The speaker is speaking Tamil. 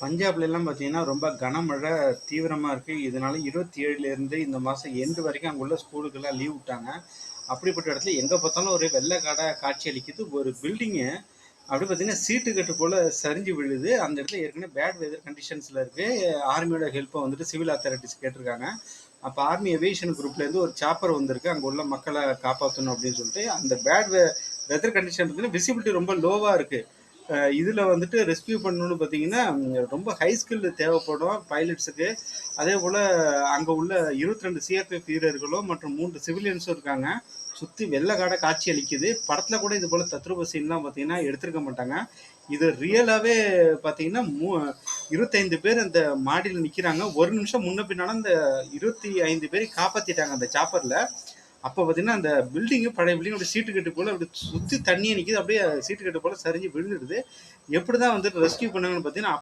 பஞ்சாப்லலாம் பார்த்தீங்கன்னா, ரொம்ப கனமழை தீவிரமா இருக்கு. இதனால 27லேருந்து இந்த மாசம் எண்டு வரைக்கும் அங்க உள்ள ஸ்கூலுக்கெல்லாம் லீவ் விட்டாங்க. அப்படிப்பட்ட இடத்துல எங்க பார்த்தாலும் ஒரே வெள்ள காடா காட்சி அளிக்குது. ஒரு பில்டிங்கு அப்படியே பார்த்தீங்கன்னா, சீட்டு கட்டு போல சரிஞ்சு விழுது. அந்த இடத்துல ஏற்கனவே பேட் வெதர் கண்டிஷன்ஸ்ல இருக்கு. ஆர்மியோட ஹெல்ப்ப வந்துட்டு சிவில் அத்தாரிட்டிஸ் கேட்டிருக்காங்க. அப்ப ஆர்மி ஏவியேஷன் குரூப்லேருந்து ஒரு சாப்பர் வந்திருக்கு. அங்க உள்ள மக்கள காப்பாத்தணும் அப்படின்னு சொல்லிட்டு. அந்த வெதர் கண்டிஷன் பார்த்தீங்கன்னா, விசிபிலிட்டி ரொம்ப லோவா இருக்கு. இதுல வந்துட்டு ரெஸ்கியூ பண்ணணும்னு பார்த்தீங்கன்னா, ரொம்ப ஹை ஸ்கில் தேவைப்படும் பைலட்ஸுக்கு. அதே போல அங்க உள்ள 22 சிஆர்பிஎஃப் வீரர்களும் மற்றும் 3 சிவிலியன்ஸும் இருக்காங்க. சுத்தி வெள்ளக்காட காட்சி அளிக்குது. படத்துல கூட இது போல தத்ரூப சீன்லாம் பார்த்தீங்கன்னா எடுத்திருக்க மாட்டாங்க. இது ரியலாவே பார்த்தீங்கன்னா 25 பேர் அந்த மாடியில நிக்கிறாங்க. ஒரு நிமிஷம் முன்ன பின்னால அந்த 25 பேரை காப்பாத்திட்டாங்க அந்த சாப்பர்ல. அப்போ பார்த்தீங்கன்னா அந்த பில்டிங்கு பழைய பில்டிங் அப்படியே சீட்டு கட்டு போல அப்படி சுற்றி தண்ணியே நிற்கிது. அப்படியே சீட்டு கட்டு போல சரிஞ்சு விழுந்துடுது. எப்படி தான் வந்துட்டு ரெஸ்கியூ பண்ணாங்கன்னு பார்த்தீங்கன்னா